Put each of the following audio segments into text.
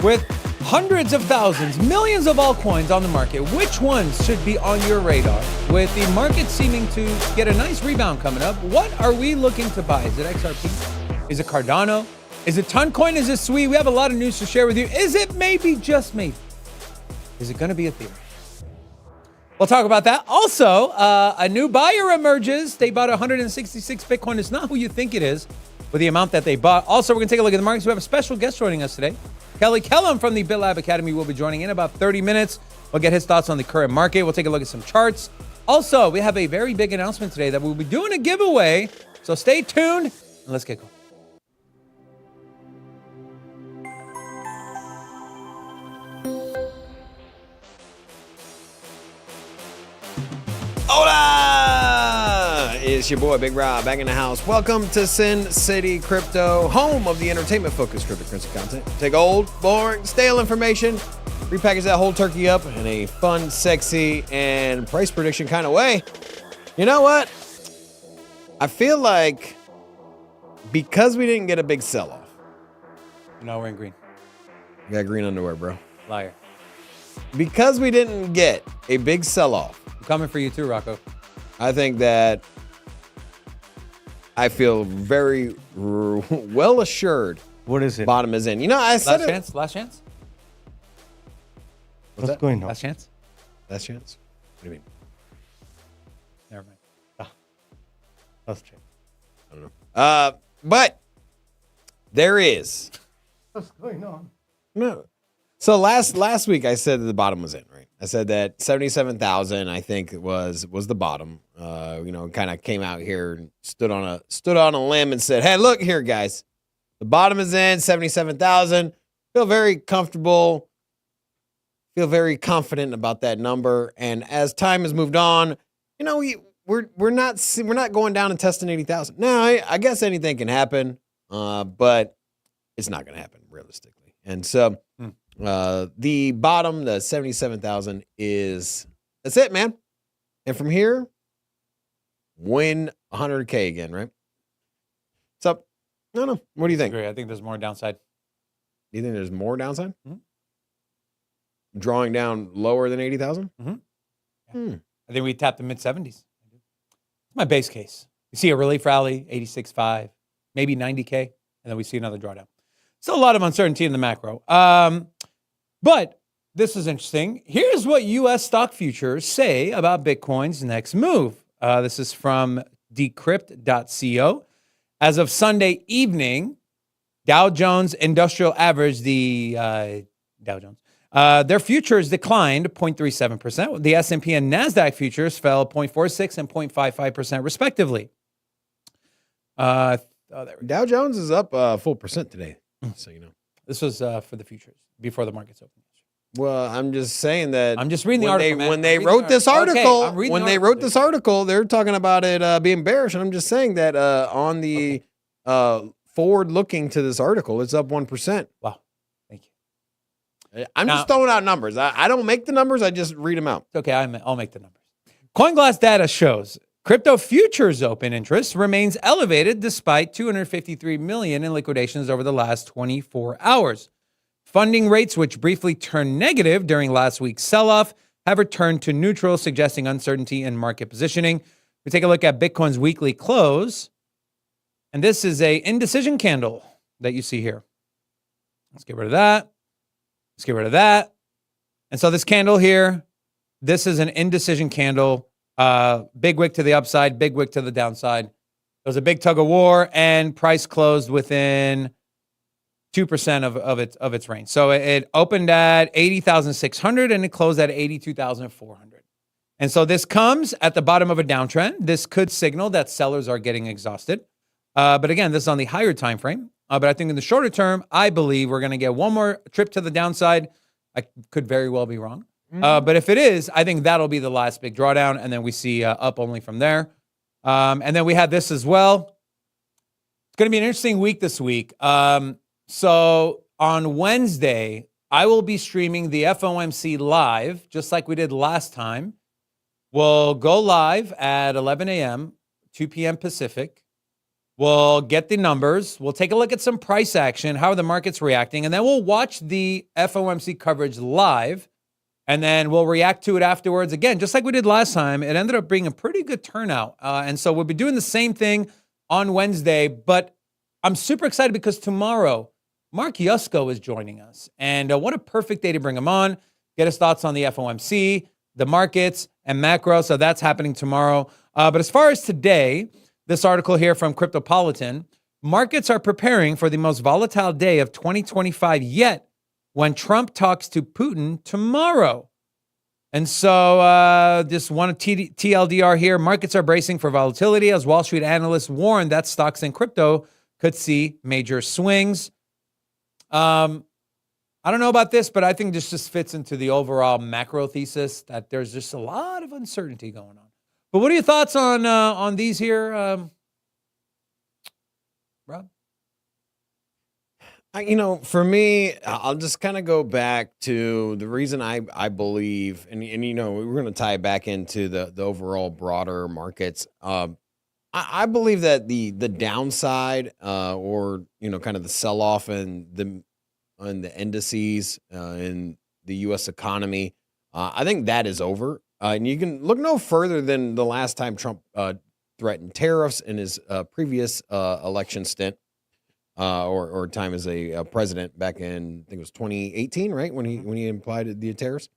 With hundreds of thousands, millions of altcoins on the market, which ones should be on your radar? With the market seeming to get a nice rebound coming up, what are we looking to buy? Is it XRP? Is it Cardano? Is it Toncoin? Is it SWE? We have a lot of news to share with you. Is it maybe, just maybe, is it going to be Ethereum? We'll talk about that. Also, a new buyer emerges. They bought 166 Bitcoin. It's not who you think it is with the amount that they bought. Also, we're going to take a look at the markets. We have a special guest joining us today. Kelly Kellum from the BitLab Academy will be joining in about 30 minutes. We'll get his thoughts on the current market. We'll take a look at some charts. Also, we have a very big announcement today that we'll be doing a giveaway. So stay tuned and let's get going. Hola! It's your boy, Big Rob, back in the house. Welcome to Sin City Crypto, home of the entertainment-focused cryptocurrency content. Take old, boring, stale information, repackage that whole turkey up in a fun, sexy, and price prediction kind of way. You know what? I feel like because we didn't get a big sell-off. No, we're in green. You got green underwear, bro. Liar. Because we didn't get a big sell-off. I'm coming for you too, Rocco. I think that I feel very well assured. What is it? Bottom is in. You know, I said Last chance? What's that? Going on? Last chance? Last chance? What do you mean? Never mind. Last chance. I don't know. But there is. What's going on? No. So last week I said that the bottom was in, right? I said that 77,000 I think was the bottom. Kind of came out here and stood on a limb and said, "Hey, look here, guys. The bottom is in 77,000. Feel very comfortable. Feel very confident about that number. And as time has moved on, you know, we're not going down and testing 80,000. Now, I guess anything can happen, but it's not going to happen realistically. And so the bottom, the 77,000 that's it, man. And from here, win 100K again, right? So, I don't know. What do you think? I think there's more downside. Do you think there's more downside? Mm-hmm. Drawing down lower than 80,000? Mm-hmm. I think we tapped the mid-70s. It's my base case. You see a relief rally, 86.5, maybe 90K, and then we see another drawdown. Still a lot of uncertainty in the macro. But this is interesting. Here's what U.S. stock futures say about Bitcoin's next move. This is from decrypt.co. As of Sunday evening, Dow Jones Industrial Average, the Dow Jones, their futures declined 0.37%. The S&P and NASDAQ futures fell 0.46 and 0.55% respectively. Dow Jones is up a full percent today. So, you know, this was for the futures before the markets opened. Well, I'm just saying that I'm just reading the article. When they wrote this article, they're talking about it being bearish. And I'm just saying that on the forward looking to this article, it's up 1%. Wow. Thank you. I'm just throwing out numbers. I don't make the numbers. I just read them out. It's okay. I'll make the numbers. CoinGlass data shows crypto futures open interest remains elevated despite 253 million in liquidations over the last 24 hours. Funding rates, which briefly turned negative during last week's sell-off, have returned to neutral, suggesting uncertainty in market positioning. We take a look at Bitcoin's weekly close, and this is a indecision candle that you see here. Let's get rid of that. Let's get rid of that. And so this candle here, this is an indecision candle. Big wick to the upside, big wick to the downside. There was a big tug of war, and price closed within 2% of its range. So it opened at 80,600 and it closed at 82,400. And so this comes at the bottom of a downtrend. This could signal that sellers are getting exhausted. But again, this is on the higher time frame. But I think in the shorter term, I believe we're going to get one more trip to the downside. I could very well be wrong. But if it is, I think that'll be the last big drawdown. And then we see up only from there. And then we have this as well. It's going to be an interesting week this week. So on Wednesday, I will be streaming the FOMC live, just like we did last time. We'll go live at 11 a.m., 2 p.m. Pacific. We'll get the numbers. We'll take a look at some price action, how the market's reacting, and then we'll watch the FOMC coverage live, and then we'll react to it afterwards. Again, just like we did last time, it ended up being a pretty good turnout. And so we'll be doing the same thing on Wednesday, but I'm super excited because tomorrow, Mark Yusko is joining us. And what a perfect day to bring him on, get his thoughts on the FOMC, the markets, and macro. So that's happening tomorrow. But as far as today, this article here from Cryptopolitan, markets are preparing for the most volatile day of 2025 yet when Trump talks to Putin tomorrow. And so just one TLDR here, markets are bracing for volatility as Wall Street analysts warn that stocks and crypto could see major swings. I don't know about this, but I think this just fits into the overall macro thesis that there's just a lot of uncertainty going on. But what are your thoughts on these here, Rob? For me, I'll just kind of go back to the reason I believe, and we're going to tie it back into the overall broader markets. I believe that the downside, or kind of the sell off and the indices in the U.S. economy, I think that is over. And you can look no further than the last time Trump threatened tariffs in his previous election stint, or time as a president back in, I think it was 2018, right, when he implied the tariffs.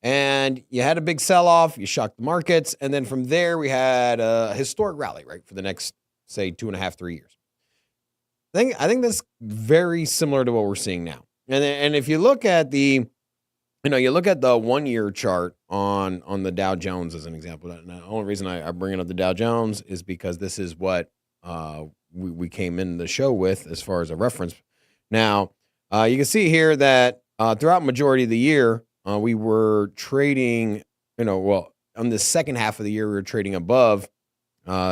And you had a big sell-off, you shocked the markets, and then from there we had a historic rally, right, for the next, say, 2.5, 3 years. I think that's very similar to what we're seeing now. And if you look at the 1 year chart on the Dow Jones as an example. Now, the only reason I bring up the Dow Jones is because this is what we came in the show with as far as a reference. Now, you can see here that throughout majority of the year, we were trading, on the second half of the year, we were trading above,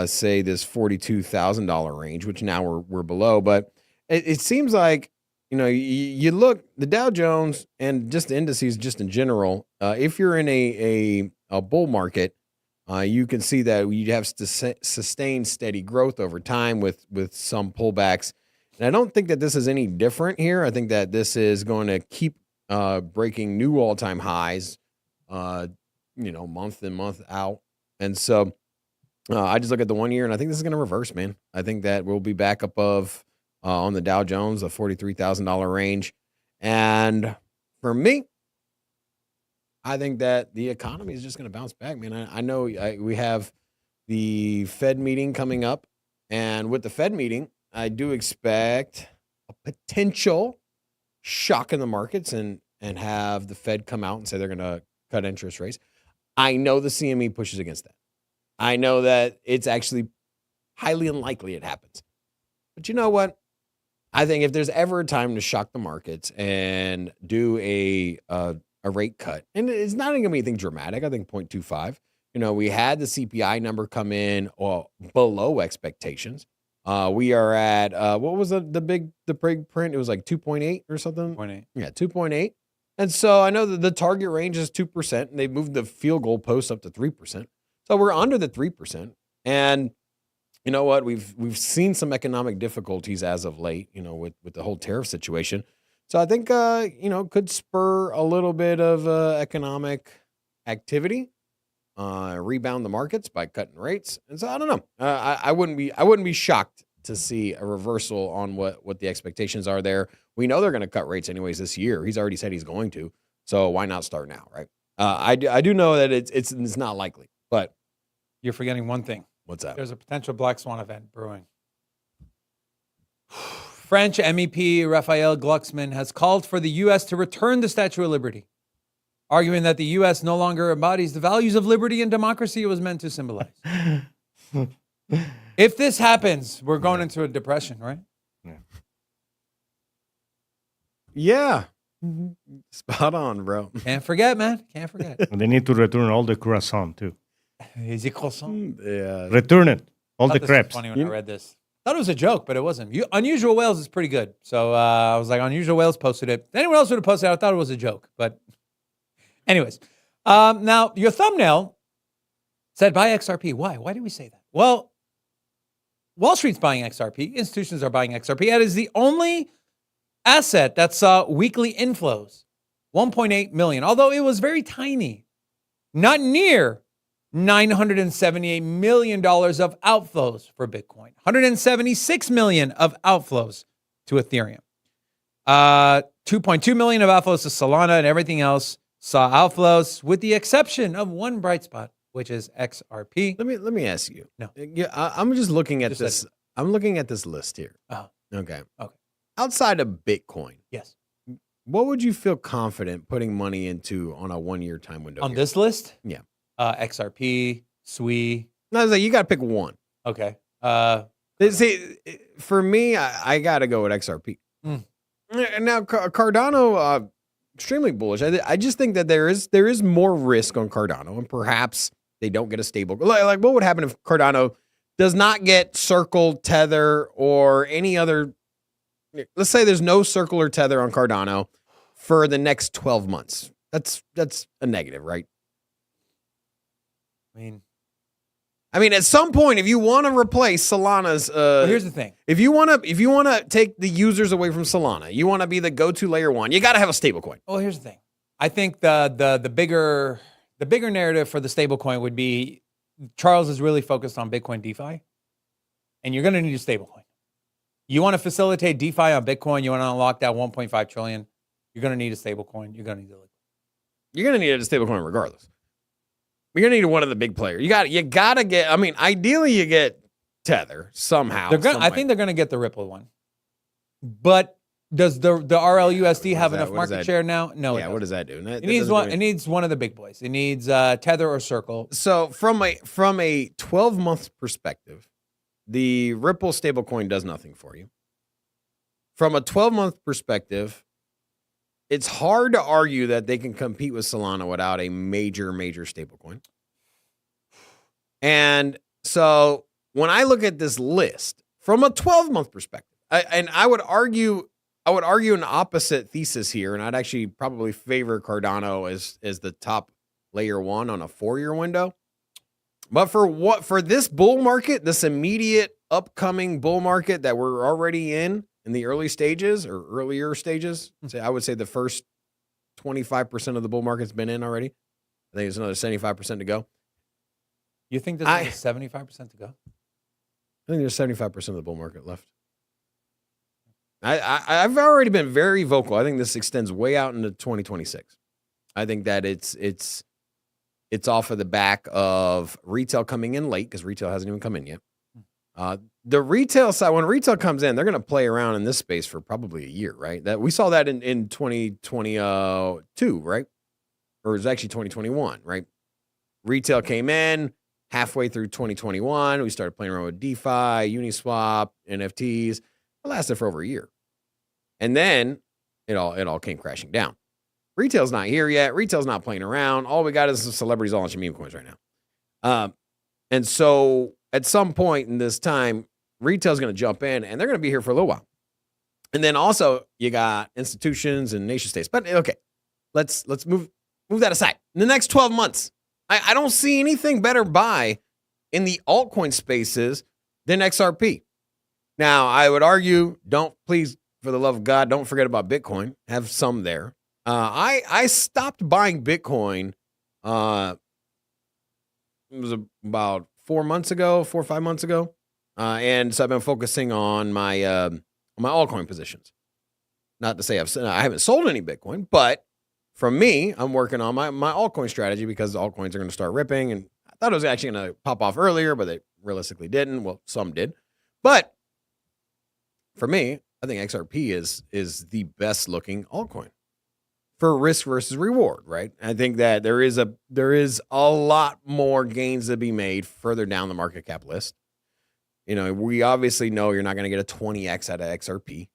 say, this $42,000 range, which now we're below. But it seems like, you look, the Dow Jones and just the indices just in general, if you're in a bull market, you can see that you have sustained steady growth over time with some pullbacks. And I don't think that this is any different here. I think that this is going to keep breaking new all-time highs, month in, month out. And so I just look at the 1 year, and I think this is going to reverse, man. I think that we'll be back above on the Dow Jones, the $43,000 range. And for me, I think that the economy is just going to bounce back, man. I know we have the Fed meeting coming up. And with the Fed meeting, I do expect a potential shock in the markets and have the Fed come out and say they're going to cut interest rates. I know the CME pushes against that. I know that it's actually highly unlikely it happens. But you know what? I think if there's ever a time to shock the markets and do a rate cut, and it's not going to be anything dramatic, I think 0.25. We had the CPI number come in below expectations. We are at what was the big print? It was like 2.8 or something. 2.8. Yeah, 2.8. And so I know that the target range is 2%, and they moved the field goal post up to 3%. So we're under the 3%. And you know what? We've seen some economic difficulties as of late, with the whole tariff situation. So I think could spur a little bit of economic activity, rebound the markets by cutting rates. And so I don't know. I wouldn't be shocked to see a reversal on what the expectations are there. We know they're going to cut rates anyways this year. He's already said he's going to. So why not start now, right? I do know that it's not likely, but You're forgetting one thing. What's that? There's a potential black swan event brewing. French MEP Raphael Glucksmann has called for the U.S. to return the Statue of Liberty, arguing that the U.S. no longer embodies the values of liberty and democracy it was meant to symbolize. If this happens, we're going into a depression, right? Yeah. Spot on, bro. Can't forget, man. Can't forget. And they need to return all the croissant too. Is it croissant? Yeah. Return it. All the This was crepes. funny when I read this. Thought it was a joke, but it wasn't. Unusual Whales is pretty good. So I was like, Unusual Whales posted it. Anyone else would have posted it, I thought it was a joke. But anyways, now your thumbnail said buy XRP. Why? Why did we say that? Well, Wall Street's buying XRP. Institutions are buying XRP. That is the only asset that saw weekly inflows, 1.8 million, although it was very tiny, not near $978 million of outflows for Bitcoin, 176 million of outflows to Ethereum, 2.2 million of outflows to Solana, and everything else saw outflows with the exception of one bright spot, which is XRP. Let me ask you. No. Yeah, I'm just looking at Just this. I'm looking at this list here. Oh, Okay. okay. Outside of Bitcoin, Yes. what would you feel confident putting money into on a 1-year time window? On here? this list? Yeah. XRP, SWI. No, I was like, you got to pick one. Okay. See, for me, I got to go with XRP. Mm. Now, Cardano, extremely bullish. I just think that there is more risk on Cardano, and perhaps they don't get a stable. Like what would happen if Cardano does not get Circle, Tether, or any other? Let's say there's no Circle or Tether on Cardano for the next 12 months. That's a negative, right? I mean, at some point, if you want to replace Solana's, Well, here's the thing. if you want to take the users away from Solana, you want to be the go-to layer one. You got to have a stablecoin. Well, here's the thing. I think the bigger narrative for the stablecoin would be Charles is really focused on Bitcoin DeFi, and you're going to need a stablecoin. You want to facilitate DeFi on Bitcoin. You want to unlock that 1.5 trillion. You're going to need a stablecoin. You're going to need You're going to need a stablecoin regardless. You're going to need one of the big players. You got to get. I mean, ideally, you get Tether somehow. I think they're going to get the Ripple one. But does the RLUSD have enough market share now? No. Yeah. What does that do? It needs one. It needs one of the big boys. It needs Tether or Circle. So from a 12-month perspective, the Ripple stablecoin does nothing for you. From a 12-month perspective, it's hard to argue that they can compete with Solana without a major stablecoin. And so when I look at this list from a 12-month perspective, I would argue an opposite thesis here, and I'd actually probably favor Cardano as the top layer one on a 4-year window. But for this bull market, this immediate upcoming bull market that we're already in the early stages or earlier stages, I would say the first 25% of the bull market's been in already. I think there's another 75% to go. You think there's 75% to go? I think there's 75% of the bull market left. I've already been very vocal. I think this extends way out into 2026. I think that it's off of the back of retail coming in late because retail hasn't even come in yet. The retail side, when retail comes in, they're going to play around in this space for probably a year, right? That we saw that in 2022, right? Or it was actually 2021, right? Retail came in halfway through 2021. We started playing around with DeFi, Uniswap, NFTs. It lasted for over a year. And then it all came crashing down. Retail's not here yet. Retail's not playing around. All we got is some celebrities all launching meme coins right now. And so at some point in this time, retail's going to jump in and they're going to be here for a little while. And then also you got institutions and nation states. But okay, let's move that aside. In the next 12 months, I don't see anything better buy in the altcoin spaces than XRP. Now, I would argue, please, for the love of God, don't forget about Bitcoin. Have some there. I stopped buying Bitcoin. It was about 4 or 5 months ago. And so I've been focusing on my altcoin positions. Not to say I haven't sold any Bitcoin, but from me, I'm working on my altcoin strategy because the altcoins are going to start ripping. And I thought it was actually going to pop off earlier, but they realistically didn't. Well, some did. But for me, I think XRP is the best looking altcoin for risk versus reward, right? I think that there is a lot more gains to be made further down the market cap list. You know, we obviously know you're not going to get a 20x out of XRP.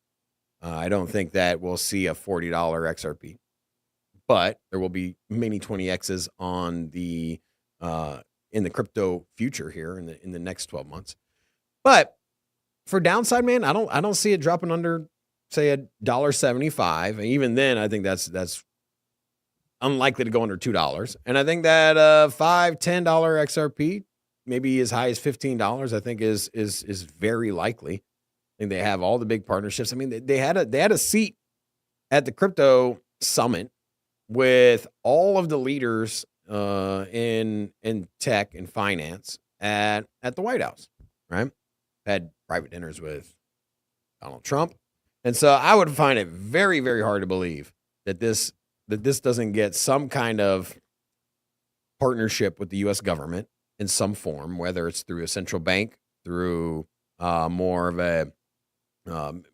I don't think that we'll see a $40 XRP, but there will be many 20x's on the in the crypto future here in the next 12 months. But for downside, man, I don't see it dropping under, say, $1.75. And even then, I think that's unlikely to go under $2. And I think that $5-10 XRP maybe as high as $15, I think is very likely. I think they have all the big partnerships. I mean, they had a seat at the crypto summit with all of the leaders in tech and finance at the White House, right? Had private dinners with Donald Trump. And so I would find it very, very hard to believe that this doesn't get some kind of partnership with the U.S. government in some form, whether it's through a central bank, through more of a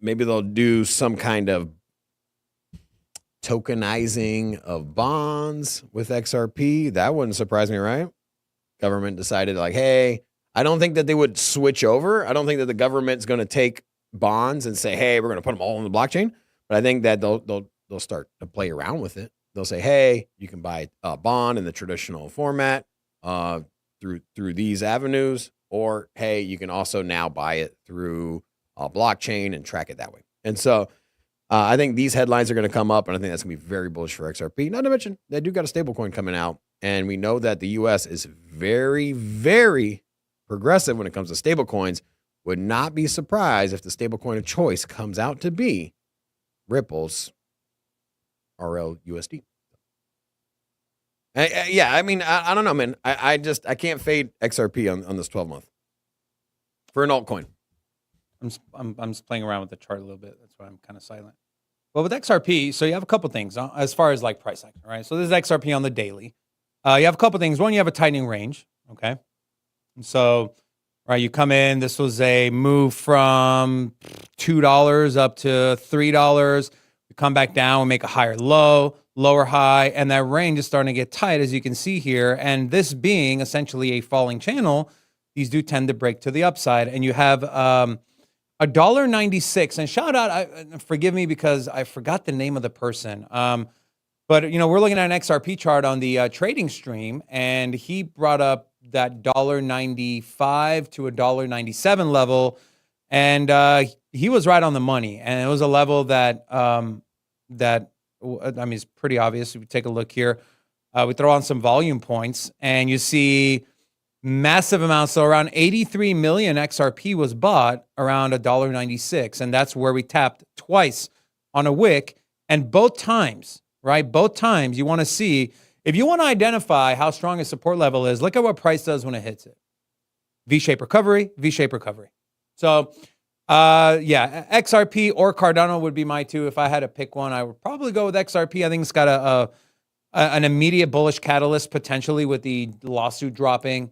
maybe they'll do some kind of tokenizing of bonds with XRP. That wouldn't surprise me, right? Government decided like, hey, I don't think that they would switch over. I don't think that the government's going to take bonds and say, hey, we're going to put them all on the blockchain. But I think that they'll start to play around with it. They'll say, hey, you can buy a bond in the traditional format through these avenues, or hey, you can also now buy it through a blockchain and track it that way. And so I think these headlines are going to come up, and I think that's going to be very bullish for XRP. Not to mention, they do got a stablecoin coming out, and we know that the U.S. is very, very progressive when it comes to stablecoins. Would not be surprised if the stablecoin of choice comes out to be Ripple's RLUSD. Yeah, I mean, I don't know, man. I can't fade XRP on this 12-month for an altcoin. I'm just playing around with the chart a little bit. That's why I'm kind of silent. Well, with XRP, so you have a couple things as far as like price action, right? So this is XRP on the daily. You have a couple things. One, you have a tightening range, okay? And so, right, you come in. This was a move from $2 up to $3. You come back down and make a higher low, lower high, and that range is starting to get tight, as you can see here. And this being essentially a falling channel, these do tend to break to the upside. And you have $1.96. And shout out, forgive me because I forgot the name of the person. But you know, we're looking at an XRP chart on the trading stream, and he brought up that $1.95 to $1.97 level, and he was right on the money. And it was a level that I mean, it's pretty obvious. If we take a look here, we throw on some volume points, and you see massive amounts. So around 83 million XRP was bought around $1.96, and that's where we tapped twice on a wick. And both times, right? Both times you want to see, if you want to identify how strong a support level is, look at what price does when it hits it. V-shaped recovery, V-shaped recovery. So, yeah, XRP or Cardano would be my two. If I had to pick one, I would probably go with XRP. I think it's got an immediate bullish catalyst potentially with the lawsuit dropping.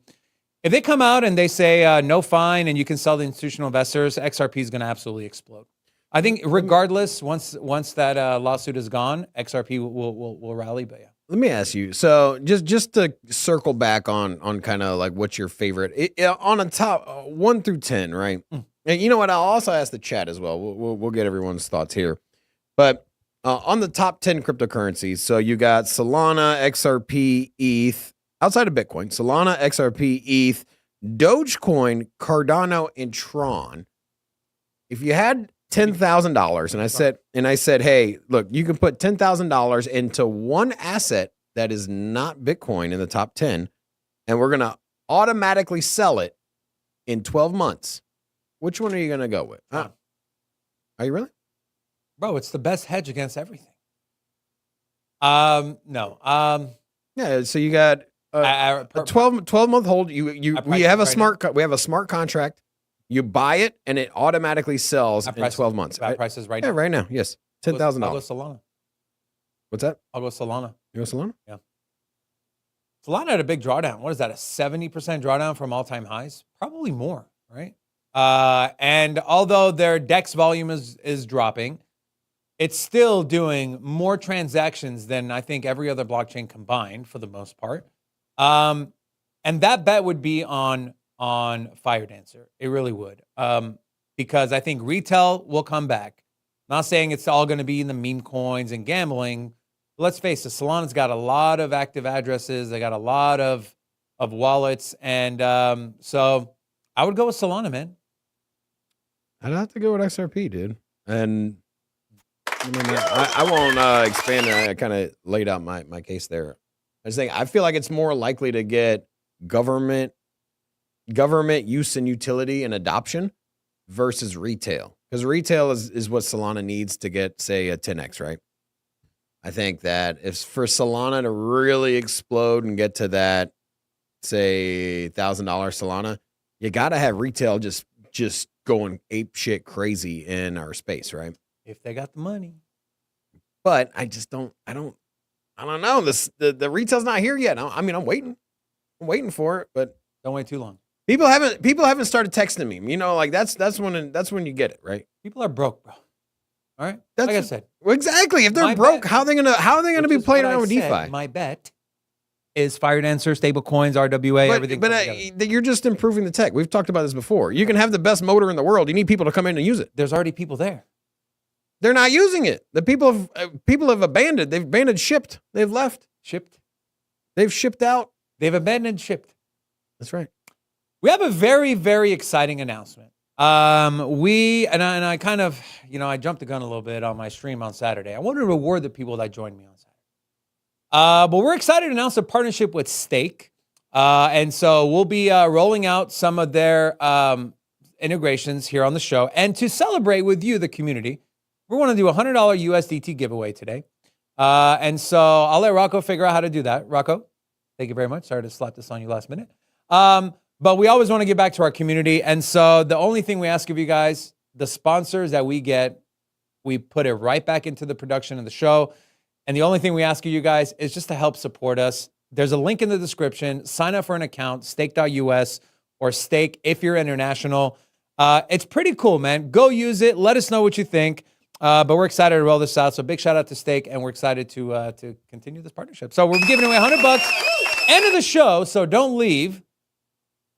If they come out and they say no fine and you can sell to institutional investors, XRP is going to absolutely explode. I think regardless, once that lawsuit is gone, XRP will rally. But yeah. Let me ask you. So just to circle back on kind of like what's your favorite on a top 1 through 10, right? And you know what? I'll also ask the chat as well. We'll get everyone's thoughts here. But on the top 10 cryptocurrencies, so you got Solana, XRP, ETH, outside of Bitcoin, Solana, XRP, ETH, Dogecoin, Cardano, and Tron. If you had $10,000 and I said, hey, look, you can put $10,000 into one asset that is not Bitcoin in the top 10, and we're going to automatically sell it in 12 months. Which one are you going to go with? Are you really? Bro, it's the best hedge against everything. No. Yeah, so you got a 12-month hold. We have a smart contract. You buy it, and it automatically sells in 12 months. Prices right now. Yeah, right now. Yes, $10,000. I'll go Solana. What's that? I'll go Solana. You go Solana? Yeah. Solana had a big drawdown. What is that? A 70% drawdown from all-time highs? Probably more, right? And although their DEX volume is dropping, it's still doing more transactions than I think every other blockchain combined for the most part. And that bet would be on Fire Dancer. It really would. Because I think retail will come back. Not saying it's all going to be in the meme coins and gambling. But let's face it, Solana's got a lot of active addresses. They got a lot of wallets. And so I would go with Solana, man. I'd have to go with XRP, dude. And I won't expand. I kind of laid out my case there. I just think I feel like it's more likely to get government government use and utility and adoption versus retail. Because retail is what Solana needs to get, say, a 10x, right? I think that if for Solana to really explode and get to that, say, $1,000 Solana, you got to have retail just going ape shit crazy in our space, right? If they got the money. But I don't know. The retail's not here yet. I mean, I'm waiting for it, but Don't wait too long. people haven't started texting me. You know, like that's when you get it, right? People are broke, bro. All right. That's like I said, Well, exactly. If they're My broke, bet- how are they gonna which be is playing what I around with said, DeFi? My bet is Fire Dancer, stable coins, RWA, everything. But put together. you're just improving the tech. We've talked about this before. You can have the best motor in the world. You need people to come in and use it. There's already people there. They're not using it. The people have abandoned. They've abandoned, shipped. They've left. Shipped. They've shipped out. They've abandoned shipped. That's right. We have a very, very exciting announcement. I kind of, I jumped the gun a little bit on my stream on Saturday. I wanted to reward the people that joined me on Saturday. But we're excited to announce a partnership with Stake. And so we'll be rolling out some of their integrations here on the show. And to celebrate with you, the community, we want to do a $100 USDT giveaway today. And so I'll let Rocco figure out how to do that. Rocco, thank you very much. Sorry to slap this on you last minute. But we always want to give back to our community. And so the only thing we ask of you guys, the sponsors that we get, we put it right back into the production of the show. And the only thing we ask of you guys is just to help support us. There's a link in the description. Sign up for an account, stake.us or Stake if you're international. It's pretty cool, man. Go use it. Let us know what you think. But we're excited to roll this out. So big shout out to Stake, and we're excited to continue this partnership. So we're giving away $100 end of the show. So don't leave.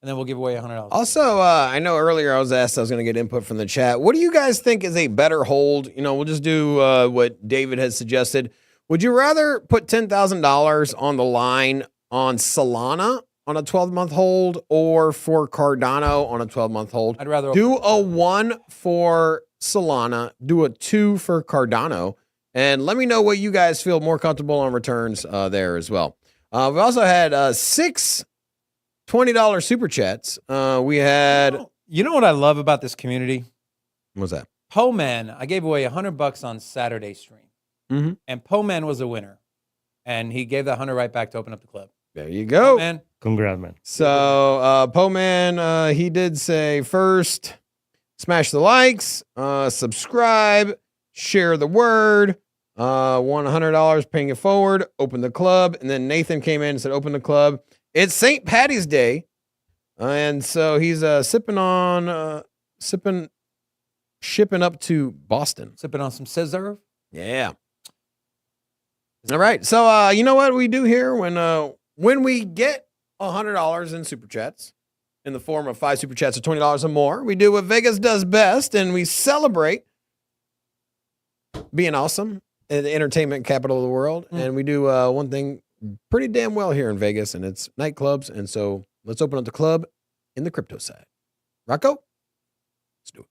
And then we'll give away $100. Also, I know earlier I was asked, I was going to get input from the chat. What do you guys think is a better hold? We'll just do what David has suggested. Would you rather put $10,000 on the line on Solana on a 12-month hold or for Cardano on a 12-month hold? I'd rather do a 1 for Solana, do a 2 for Cardano, and let me know what you guys feel more comfortable on returns there as well. We've also had 6 $20 super chats. We had... You know what I love about this community? What's that? Po-Man, I gave away $100 on Saturday stream. Mm-hmm. And Po-Man was a winner. And he gave that 100 right back to open up the club. There you go. Man. Congrats, man. So, Po-Man, he did say first, smash the likes, subscribe, share the word, $100 paying it forward, open the club. And then Nathan came in and said, open the club. It's St. Patty's Day. And so he's shipping up to Boston. Sipping on some scissor. Yeah. All right. So, you know what we do here when we get $100 in super chats in the form of 5 super chats of $20 or more, we do what Vegas does best, and we celebrate being awesome in the entertainment capital of the world. And we do one thing pretty damn well here in Vegas, and it's nightclubs. And so let's open up the club in the crypto side. Rocco, let's do it.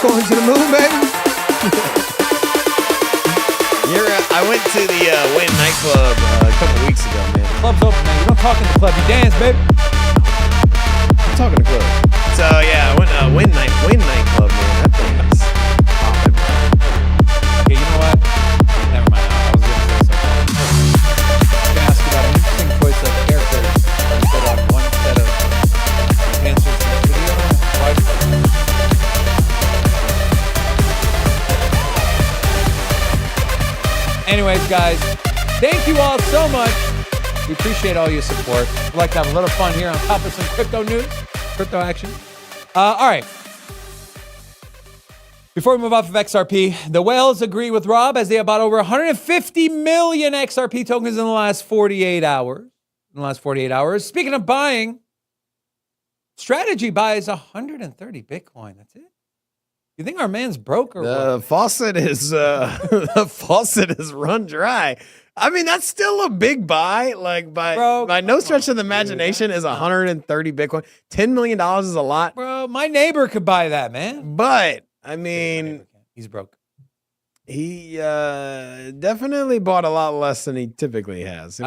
Going to the moon, baby. I went to the Win nightclub a couple weeks ago, man. Club's open, man. You don't talk in the club, you dance, baby. I'm talking to club. So yeah, I went to Win nightclub, man. That thing is popping, bro. Okay, you know what? Never mind. I was going to say something. I was going to ask you about an interesting choice of characters. You said on one set of answers in the video. Why? subscribe, guys. Thank you all so much. We appreciate all your support. We'd like to have a little fun here on top of some crypto news, crypto action. All right. Before we move off of XRP, the whales agree with Rob as they have bought over 150 million XRP tokens in the last 48 hours. Speaking of buying, Strategy buys 130 Bitcoin. That's it. You think our man's broke or the what? faucet is the faucet is run dry. I mean, that's still a big buy. Like by no stretch of the imagination is 130 Bitcoin. $10 million is a lot. Bro, my neighbor could buy that, man. But I mean, he's broke. He definitely bought a lot less than he typically has.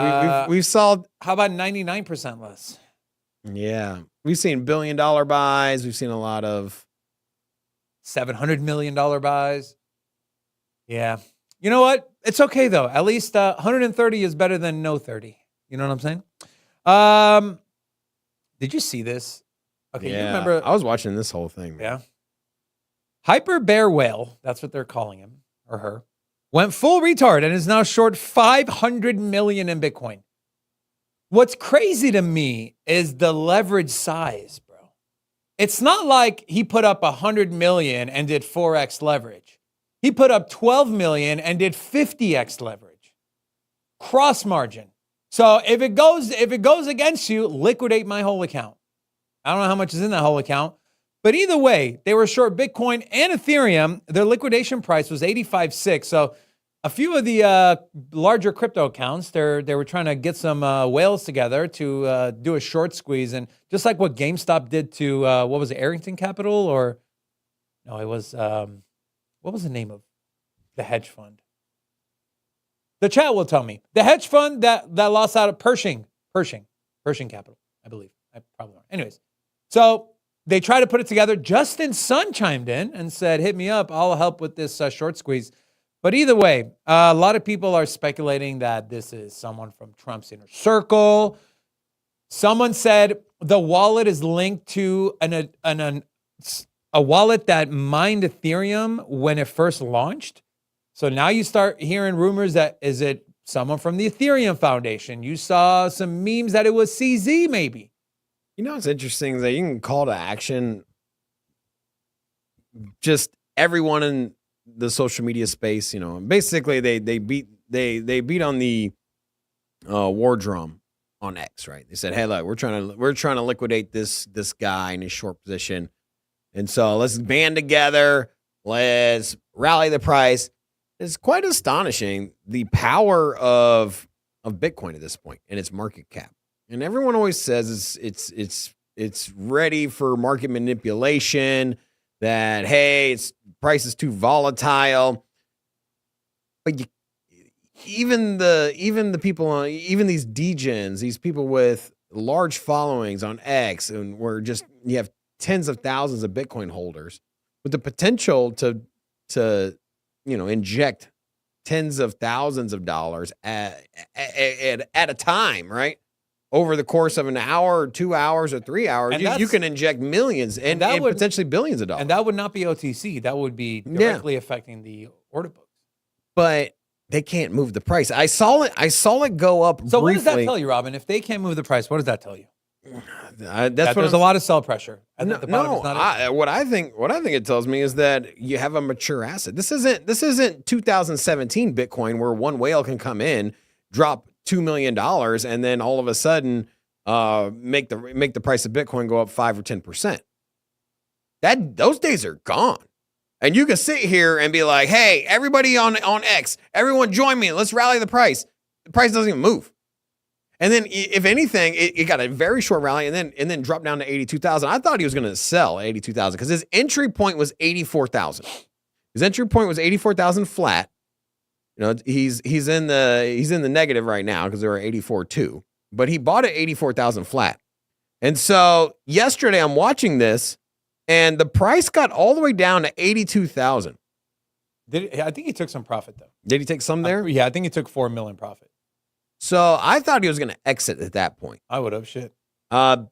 We've saw. How about 99% less? Yeah, we've seen $1 billion buys. We've seen a lot of $700 million buys. Yeah. You know what? It's okay, though. At least 130 is better than no 30. You know what I'm saying? Did you see this? Okay, yeah, you remember? I was watching this whole thing. Man. Yeah. Hyper Bear Whale, that's what they're calling him or her, went full retard and is now short 500 million in Bitcoin. What's crazy to me is the leverage size, bro. It's not like he put up 100 million and did 4x leverage. He put up 12 million and did 50x leverage. Cross margin. So if it goes against you, liquidate my whole account. I don't know how much is in that whole account, but either way, they were short Bitcoin and Ethereum. Their liquidation price was 85.6. So a few of the larger crypto accounts, they were trying to get some whales together to do a short squeeze. And just like what GameStop did to, what was it, Arrington Capital? Or, no, it was, what was the name of the hedge fund? The chat will tell me. The hedge fund that lost out of Pershing Capital, I believe. I probably don't. Anyways, so they tried to put it together. Justin Sun chimed in and said, hit me up. I'll help with this short squeeze. But either way, a lot of people are speculating that this is someone from Trump's inner circle. Someone said the wallet is linked to a wallet that mined Ethereum when it first launched. So now you start hearing rumors that is it someone from the Ethereum Foundation? You saw some memes that it was CZ maybe. You know what's interesting is that you can call to action just everyone in the social media space. You know, basically they beat on the war drum on X, right? They said, hey, look, we're trying to liquidate this guy in his short position, and so let's band together, let's rally the price. It's quite astonishing the power of Bitcoin at this point and its market cap. And everyone always says it's ready for market manipulation, that, hey, its price is too volatile. But even the people, even these degens, these people with large followings on X, and you have tens of thousands of Bitcoin holders with the potential to inject tens of thousands of dollars at a time, right? Over the course of an hour or 2 hours or 3 hours, you can inject millions and potentially billions of dollars. And that would not be OTC. That would be directly affecting the order books. But they can't move the price. I saw it go up So briefly. what does that tell you, Robin? If they can't move the price, what does that tell you? There's a lot of sell pressure. What I think it tells me is that you have a mature asset. This isn't 2017 Bitcoin where one whale can come in, drop $2 million, and then all of a sudden make the price of Bitcoin go up 5 or 10%. Those days are gone. And you can sit here and be like, hey, everybody on X, everyone join me. Let's rally the price. The price doesn't even move. And then, if anything, it got a very short rally and then dropped down to 82,000. I thought he was going to sell 82,000 because his entry point was 84,000. His entry point was 84,000 flat. You know, he's in the negative right now because they were 84.2. But he bought at 84,000 flat. And so yesterday I'm watching this, and the price got all the way down to 82,000. I think he took some profit though. Did he take some there? Yeah, I think he took 4 million profit. So I thought he was going to exit at that point. I would have. Shit. I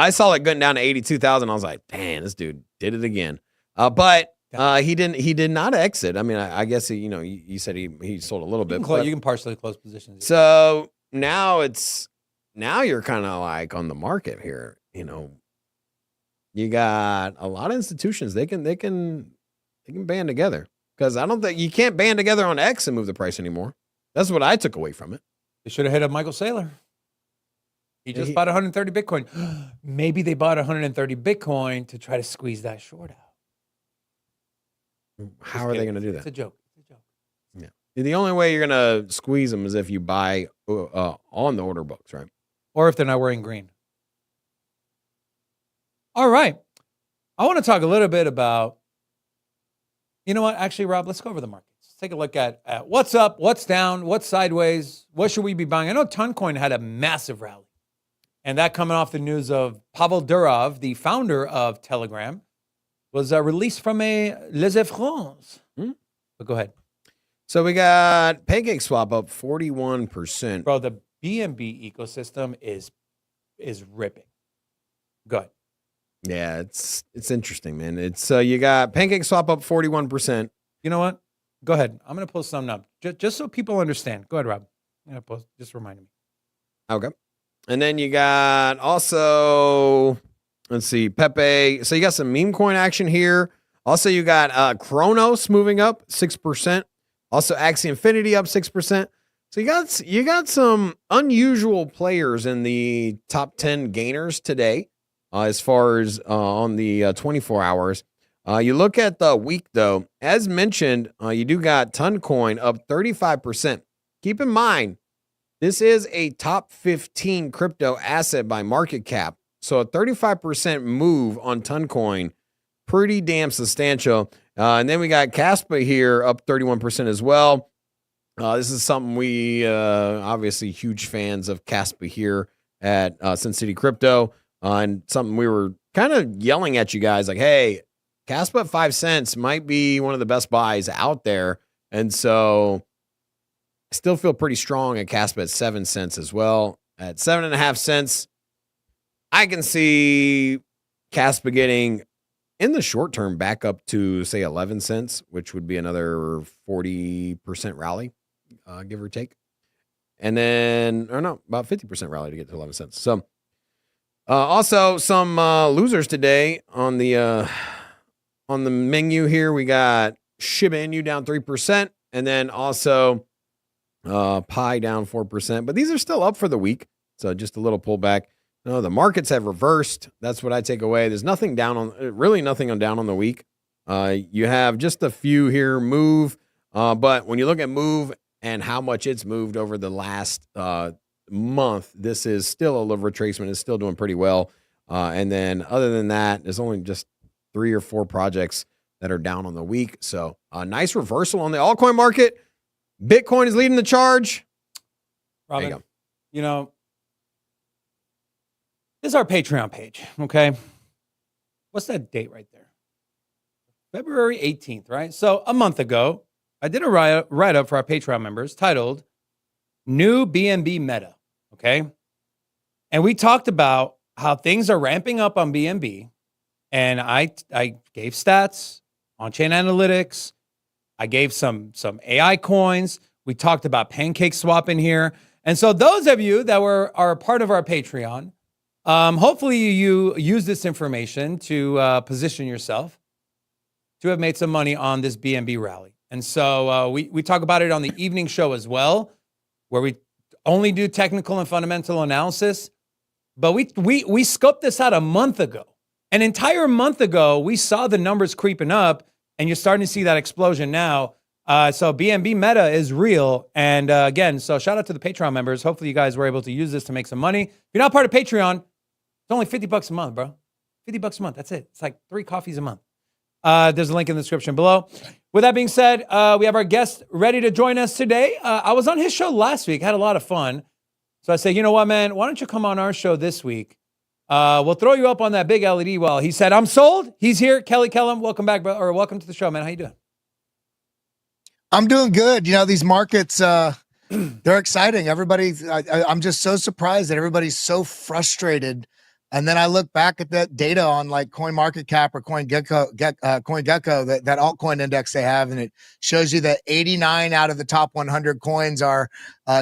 saw it going down to 82,000. I was like, damn, this dude did it again. But He did not exit. I mean, I guess you said he sold a little bit. You can partially close positions. So now you're kind of like on the market here. You got a lot of institutions. They can band together, because I don't think you can't band together on X and move the price anymore. That's what I took away from it. They should have hit up Michael Saylor. He just bought 130 Bitcoin. Maybe they bought 130 Bitcoin to try to squeeze that short out. How are they going to do that? It's a joke. Yeah. The only way you're going to squeeze them is if you buy on the order books, right? Or if they're not wearing green. All right. I want to talk a little bit about, you know what? Actually, Rob, let's go over the markets. Let's take a look at what's up, what's down, what's sideways, what should we be buying? I know Toncoin had a massive rally. And that coming off the news of Pavel Durov, the founder of Telegram, was released from a laissez-faire. But go ahead. So we got PancakeSwap up 41%. Bro, the BNB ecosystem is ripping. Go ahead. Yeah, it's interesting, man. It's you got PancakeSwap up 41%. You know what? Go ahead. I'm going to post something up just so people understand. Go ahead, Rob. I'm going to post. Just remind me. Okay. And then you got also, let's see, Pepe. So you got some meme coin action here. Also, you got Kronos moving up 6%. Also, Axie Infinity up 6%. So you got some unusual players in the top 10 gainers today, as far as on the 24 hours. You look at the week, though, as mentioned, you do got Toncoin up 35%. Keep in mind, this is a top 15 crypto asset by market cap. So a 35% move on Toncoin, pretty damn substantial. And then we got Caspa here up 31% as well. This is something we obviously huge fans of Caspa here at Sin City Crypto. And something we were kind of yelling at you guys like, hey, Caspa at 5 cents might be one of the best buys out there. And so I still feel pretty strong at Caspa at 7 cents as well. At 7.5 cents, I can see Caspa getting in the short term back up to, say, 11 cents, which would be another 40% rally, give or take. And then, or no, about 50% rally to get to 11 cents. So also some losers today on the menu here. We got Shiba Inu down 3%, and then also Pi down 4%. But these are still up for the week, so just a little pullback. No, the markets have reversed. That's what I take away. There's nothing down on, really nothing on down on the week. You have just a few here move, but when you look at move and how much it's moved over the last month, this is still a little retracement. It's still doing pretty well. And then other than that, there's only just 3 or 4 projects that are down on the week. So a nice reversal on the altcoin market. Bitcoin is leading the charge. Robin, there you know, this is our Patreon page, okay? What's that date right there? February 18th, right? So a month ago, I did a write-up for our Patreon members titled New BNB Meta, okay? And we talked about how things are ramping up on BNB, and I gave stats, on-chain analytics, I gave some AI coins, we talked about PancakeSwap in here. And so those of you that are a part of our Patreon, hopefully you use this information to position yourself to have made some money on this BNB rally. And so we talk about it on the evening show as well, where we only do technical and fundamental analysis. But we scoped this out a month ago. An entire month ago, we saw the numbers creeping up, and you're starting to see that explosion now. So BNB Meta is real. And again, so shout out to the Patreon members. Hopefully you guys were able to use this to make some money. If you're not part of Patreon, it's only $50 a month, bro. $50 a month. That's it. It's like 3 coffees a month. There's a link in the description below. With that being said, we have our guest ready to join us today. I was on his show last week, had a lot of fun. So I said, you know what, man, why don't you come on our show this week? We'll throw you up on that big LED wall. He said, I'm sold. He's here. Kelly Kellum, welcome back, bro, or welcome to the show, man. How you doing? I'm doing good. You know, these markets, they're exciting. I'm just so surprised that everybody's so frustrated And then I look back at that data on like CoinMarketCap or CoinGecko, that altcoin index they have, and it shows you that 89 out of the top 100 coins are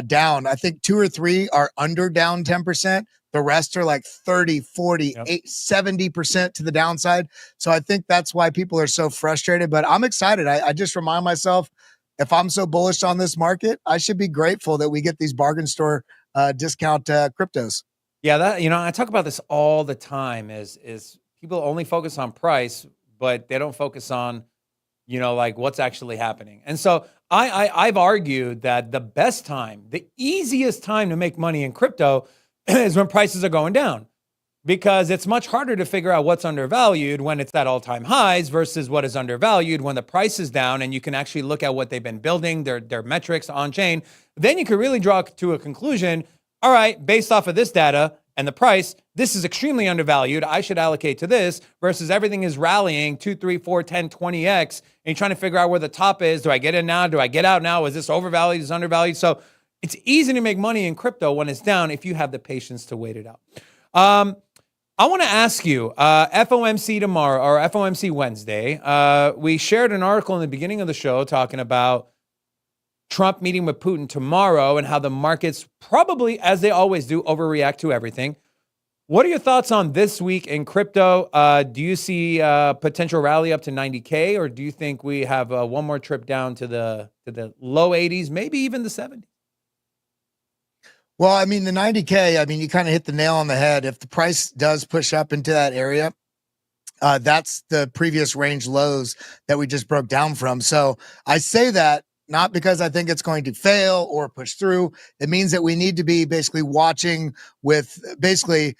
down. I think 2 or 3 are under down 10%. The rest are like 30, 40, 70% to the downside. So I think that's why people are so frustrated. But I'm excited. I just remind myself, if I'm so bullish on this market, I should be grateful that we get these bargain store discount cryptos. Yeah, that, I talk about this all the time is people only focus on price, but they don't focus on, like what's actually happening. And so I've argued that the best time, the easiest time to make money in crypto is when prices are going down, because it's much harder to figure out what's undervalued when it's at all-time highs versus what is undervalued when the price is down, and you can actually look at what they've been building, their metrics on chain. Then you can really draw to a conclusion. All right, based off of this data and the price, this is extremely undervalued. I should allocate to this, versus everything is rallying 2, 3, 4, 10, 20x. And you're trying to figure out where the top is. Do I get in now? Do I get out now? Is this overvalued? Is it undervalued? So it's easy to make money in crypto when it's down if you have the patience to wait it out. I want to ask you, FOMC tomorrow or FOMC Wednesday, we shared an article in the beginning of the show talking about Trump meeting with Putin tomorrow and how the markets probably, as they always do, overreact to everything. What are your thoughts on this week in crypto? Do you see a potential rally up to 90K, or do you think we have one more trip down to the low 80s, maybe even the 70s? Well, I mean, the 90K, I mean, you kind of hit the nail on the head. If the price does push up into that area, that's the previous range lows that we just broke down from. So I say that not because I think it's going to fail or push through. It means that we need to be basically watching with basically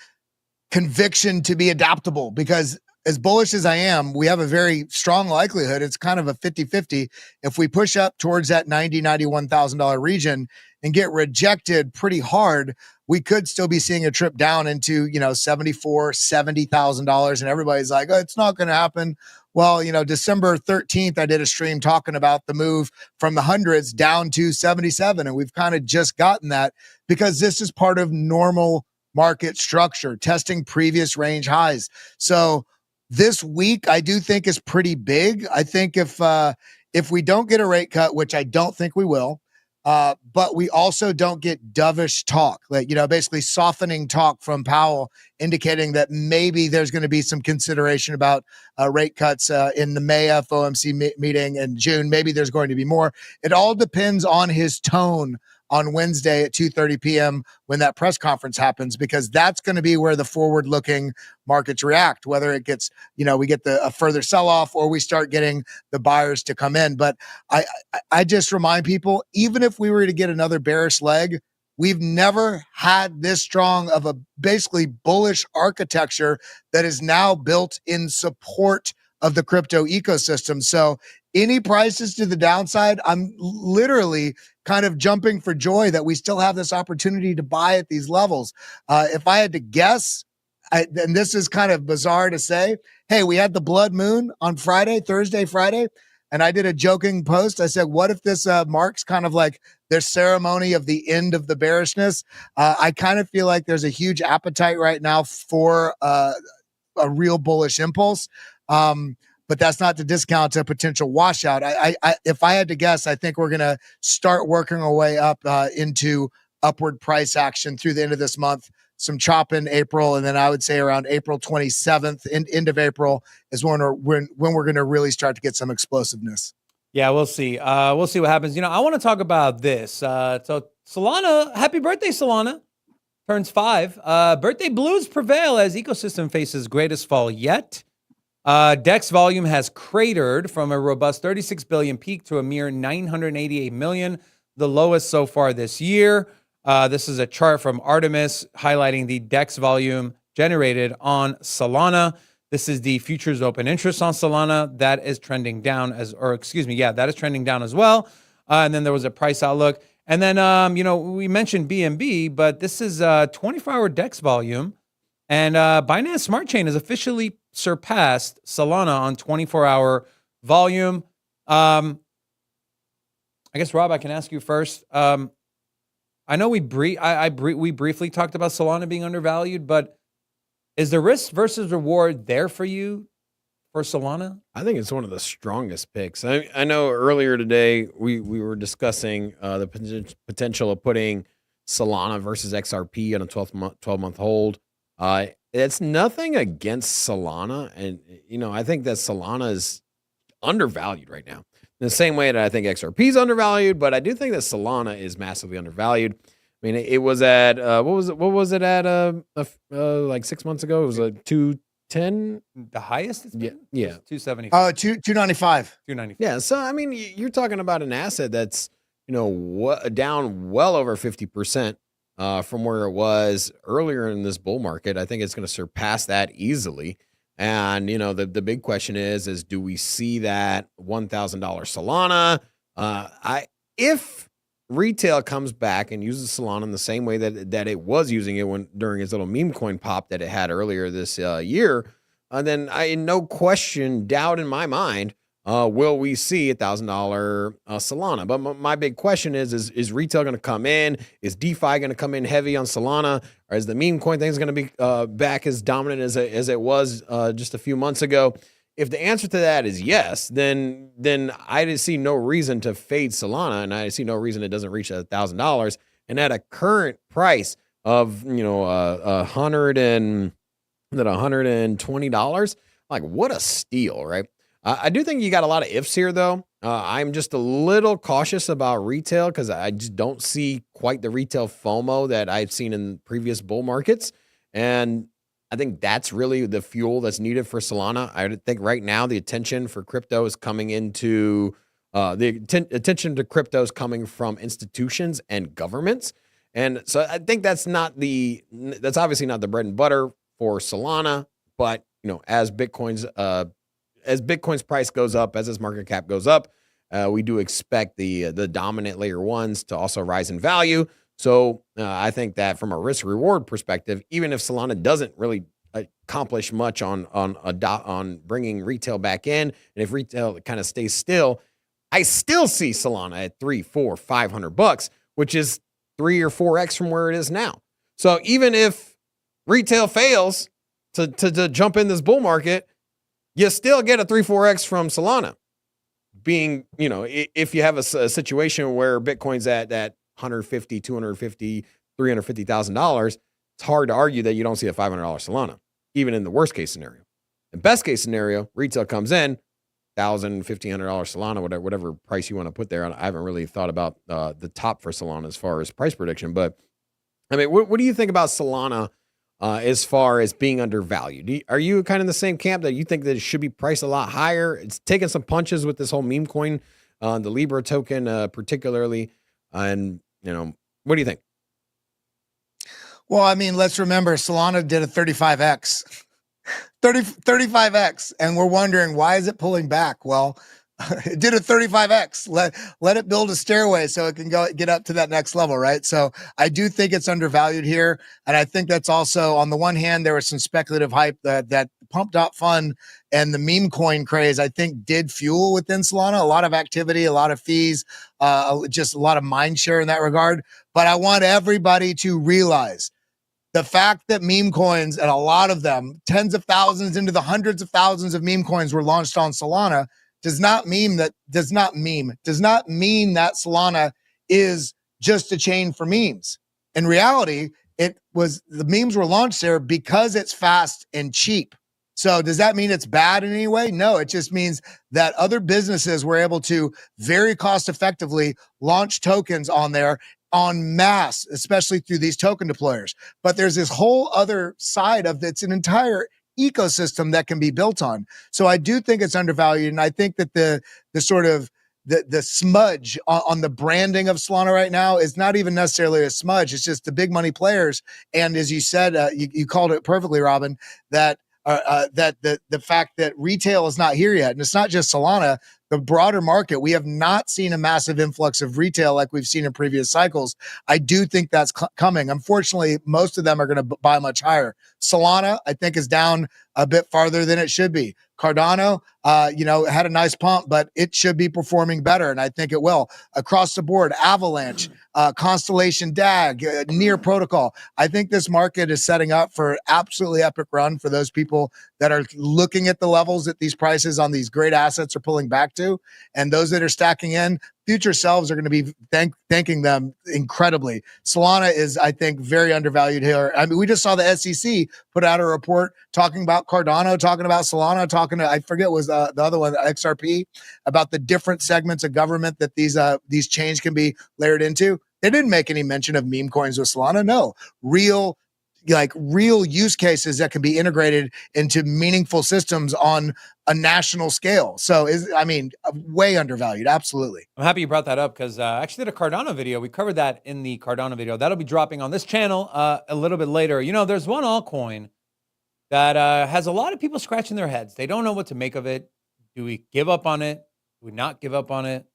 conviction to be adaptable, because as bullish as I am, we have a very strong likelihood. It's kind of a 50-50. If we push up towards that $91,000 region and get rejected pretty hard, we could still be seeing a trip down into, $70,000, and everybody's like, oh, it's not going to happen. Well, December 13th, I did a stream talking about the move from the hundreds down to 77. And we've kind of just gotten that because this is part of normal market structure, testing previous range highs. So this week, I do think is pretty big. I think if we don't get a rate cut, which I don't think we will, but we also don't get dovish talk, like, basically softening talk from Powell, indicating that maybe there's going to be some consideration about rate cuts in the May FOMC meeting in June. Maybe there's going to be more. It all depends on his tone on Wednesday at 2:30 p.m. when that press conference happens, because that's going to be where the forward-looking markets react, whether it gets, we get a further sell-off or we start getting the buyers to come in. But I just remind people, even if we were to get another bearish leg, we've never had this strong of a basically bullish architecture that is now built in support of the crypto ecosystem. So any prices to the downside, I'm literally kind of jumping for joy that we still have this opportunity to buy at these levels. If I had to guess, and this is kind of bizarre to say, hey, we had the blood moon on Thursday, Friday, and I did a joking post. I said, what if this marks kind of like their ceremony of the end of the bearishness? I kind of feel like there's a huge appetite right now for a real bullish impulse. But that's not to discount a potential washout. If I had to guess, I think we're going to start working our way up into upward price action through the end of this month. Some chop in April, and then I would say around April 27th, end of April is when we're going to really start to get some explosiveness. Yeah, we'll see. We'll see what happens. I want to talk about this. So Solana, happy birthday, Solana. Turns 5. Birthday blues prevail as ecosystem faces greatest fall yet. DEX volume has cratered from a robust 36 billion peak to a mere 988 million, the lowest so far this year. This is a chart from Artemis highlighting the DEX volume generated on Solana. This is the futures open interest on Solana that is trending down that is trending down as well. And then there was a price outlook. And then, we mentioned BNB, but this is 24-hour DEX volume. And Binance Smart Chain has officially surpassed Solana on 24-hour volume. I guess, Rob, I can ask you first. I know we briefly talked about Solana being undervalued, but Is the risk versus reward there for you for Solana? I think it's one of the strongest picks. I know earlier today we were discussing the potential of putting Solana versus XRP on a 12-month hold. It's nothing against Solana, and I think that Solana is undervalued right now. In the same way that I think XRP is undervalued, but I do think that Solana is massively undervalued. I mean, it was at what was it at like 6 months ago? It was a 210. The highest it's been? Yeah. 275. 295. 295. Yeah. So I mean, you're talking about an asset that's down well over 50% from where it was earlier in this bull market. I think it's going to surpass that easily. And the big question is do we see that $1,000 Solana? If retail comes back and uses Solana in the same way that it was using it during its little meme coin pop that it had earlier this year, then no doubt in my mind, will we see $1,000 Solana? But my big question is retail going to come in? Is DeFi going to come in heavy on Solana? Or is the meme coin thing going to be back as dominant as it was just a few months ago? If the answer to that is yes, then I see no reason to fade Solana, and I see no reason it doesn't reach $1,000. And at a current price of $120, like what a steal, right? I do think you got a lot of ifs here, though. I'm just a little cautious about retail because I just don't see quite the retail FOMO that I've seen in previous bull markets. And I think that's really the fuel that's needed for Solana. I think right now the attention for crypto is coming into attention to crypto is coming from institutions and governments. And so I think that's obviously not the bread and butter for Solana, but as Bitcoin's price goes up, as its market cap goes up, we do expect the dominant layer ones to also rise in value. So I think that from a risk reward perspective, even if Solana doesn't really accomplish much on bringing retail back in, and if retail kind of stays still, I still see Solana at $300, $400, $500, which is 3 or 4x from where it is now. So even if retail fails to jump in this bull market, you still get a 3-4x from Solana. Being, if you have a situation where Bitcoin's at that $150, $250, $350,000, it's hard to argue that you don't see a $500 Solana, even in the worst case scenario. The best case scenario, retail comes in, $1,000, $1,500 Solana, whatever price you want to put there. I haven't really thought about the top for Solana as far as price prediction, but I mean, what do you think about Solana as far as being undervalued? Are you kind of in the same camp that you think that it should be priced a lot higher? It's taking some punches with this whole meme coin, the Libra token particularly. And, what do you think? Well, I mean, let's remember Solana did a 35x. 35x. And we're wondering, why is it pulling back? Well, it did a 35x. Let it build a stairway so it can get up to that next level, right? So I do think it's undervalued here. And I think that's also, on the one hand, there was some speculative hype that pump.fun and the meme coin craze, I think, did fuel within Solana. A lot of activity, a lot of fees, just a lot of mind share in that regard. But I want everybody to realize the fact that meme coins, and a lot of them, tens of thousands into the hundreds of thousands of meme coins were launched on Solana, does not mean that Solana is just a chain for memes. In reality, the memes were launched there because it's fast and cheap. So does that mean it's bad in any way? No, it just means that other businesses were able to very cost effectively launch tokens on there en masse, especially through these token deployers. But there's this whole other side of it's an entire ecosystem that can be built on. So I do think it's undervalued. And I think that the sort of the smudge on the branding of Solana right now is not even necessarily a smudge. It's just the big money players. And as you said, you called it perfectly, Robin, that the fact that retail is not here yet. And it's not just Solana, the broader market, we have not seen a massive influx of retail like we've seen in previous cycles. I do think that's coming. Unfortunately, most of them are going to buy much higher. Solana, I think, is down a bit farther than it should be. Cardano, had a nice pump, but it should be performing better, and I think it will. Across the board, Avalanche, Constellation DAG, Near Protocol. I think this market is setting up for absolutely epic run for those people that are looking at the levels that these prices on these great assets are pulling back to, and those that are stacking in. Future selves are going to be thanking them incredibly. Solana is, I think, very undervalued here. I mean, we just saw the SEC put out a report talking about Cardano, talking about Solana, I forget was the other one, XRP, about the different segments of government that these chains can be layered into. They didn't make any mention of meme coins with Solana. No, real use cases that can be integrated into meaningful systems on a national scale. So way undervalued. Absolutely. I'm happy you brought that up because I actually did a Cardano video. We covered that in the Cardano video. That'll be dropping on this channel a little bit later. There's one altcoin that has a lot of people scratching their heads. They don't know what to make of it. Do we give up on it? Do we not give up on it?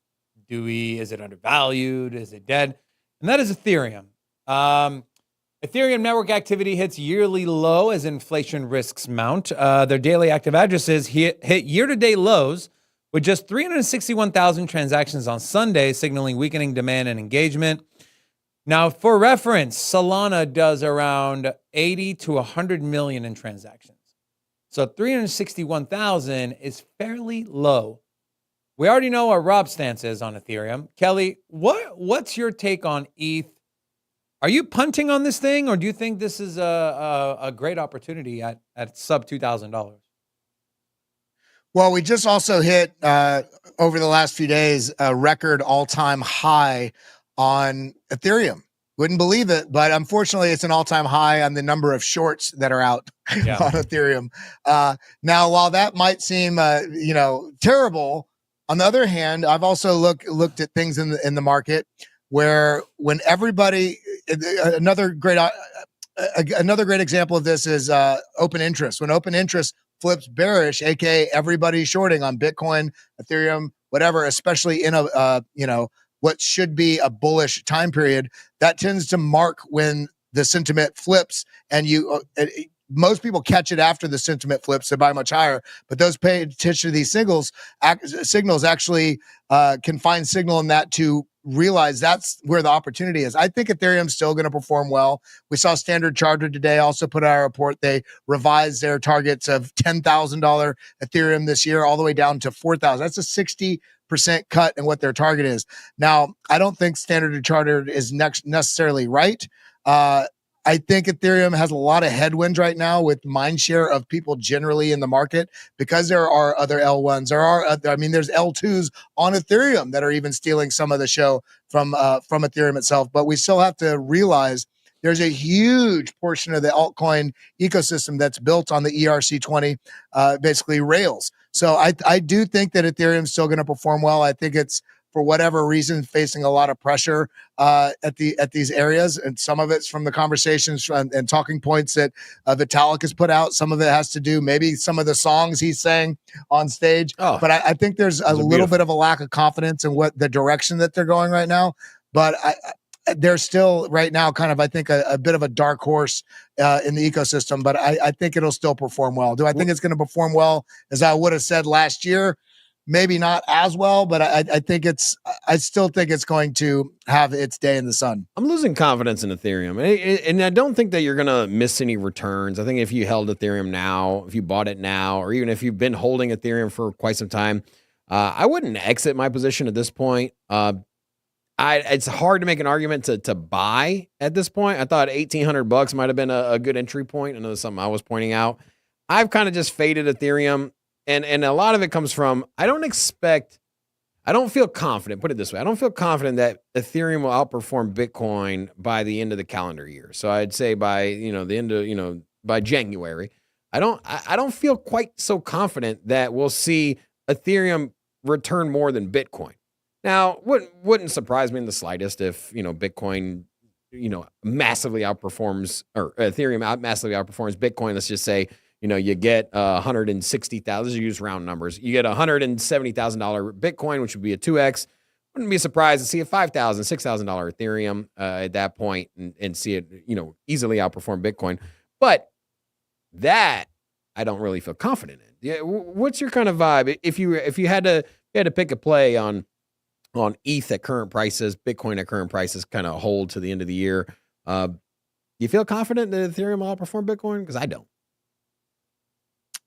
Is it undervalued? Is it dead? And that is Ethereum. Ethereum network activity hits yearly low as inflation risks mount. Their daily active addresses hit year-to-date lows with just 361,000 transactions on Sunday, signaling weakening demand and engagement. Now, for reference, Solana does around 80 to 100 million in transactions. So 361,000 is fairly low. We already know what Rob's stance is on Ethereum. Kelly, what's your take on ETH? Are you punting on this thing, or do you think this is a great opportunity at sub $2,000? Well, we just also hit over the last few days a record all-time high on Ethereum. Wouldn't believe it, but unfortunately, it's an all-time high on the number of shorts that are out on Ethereum. Now, while that might seem terrible, on the other hand, I've also looked at things in the market where when everybody, another great example of this is open interest. When open interest flips bearish, aka everybody shorting on Bitcoin, Ethereum, whatever, especially in what should be a bullish time period, that tends to mark when the sentiment flips, and most people catch it after the sentiment flips to buy much higher, but those pay attention to these signals actually can find signal in that to realize that's where the opportunity is. I think Ethereum's still going to perform well. We saw Standard Chartered today also put out a report. They revised their targets of $10,000 Ethereum this year all the way down to 4,000. That's a 60% cut in what their target is. Now, I don't think Standard Chartered is necessarily right. I think Ethereum has a lot of headwinds right now with mindshare of people generally in the market because there are other L1s. There's L2s on Ethereum that are even stealing some of the show from Ethereum itself. But we still have to realize there's a huge portion of the altcoin ecosystem that's built on the ERC20, basically Rails. So I do think that Ethereum's still going to perform well. I think it's, for whatever reason, facing a lot of pressure at these areas, and some of it's from the conversations and talking points that Vitalik has put out. Some of it has to do maybe some of the songs he sang on stage. But I think there's a little bit of a lack of confidence in what the direction that they're going right now. But they're still right now kind of, I think, a bit of a dark horse in the ecosystem. But I think it'll still perform well. Do I think it's going to perform well as I would have said last year? Maybe not as well, but I still think it's going to have its day in the sun. I'm losing confidence in Ethereum. And I don't think that you're going to miss any returns. I think if you held Ethereum now, if you bought it now, or even if you've been holding Ethereum for quite some time, I wouldn't exit my position at this point. It's hard to make an argument to buy at this point. I thought $1,800 might have been a good entry point. I know that's something I was pointing out. I've kind of just faded Ethereum. And a lot of it comes from, I don't feel confident, put it this way. I don't feel confident that Ethereum will outperform Bitcoin by the end of the calendar year. So I'd say by, the end of, by January, I don't feel quite so confident that we'll see Ethereum return more than Bitcoin. Now, wouldn't surprise me in the slightest if, Bitcoin, massively outperforms, or Ethereum massively outperforms Bitcoin. Let's just say, you get $160,000. You use round numbers. You get $170,000 Bitcoin, which would be a 2x. Wouldn't be surprised to see a $5,000, $6,000 Ethereum at that point and see it, easily outperform Bitcoin. But that I don't really feel confident in. Yeah, what's your kind of vibe if you had to pick a play on ETH at current prices, Bitcoin at current prices, kind of hold to the end of the year? You feel confident that Ethereum will outperform Bitcoin? Because I don't.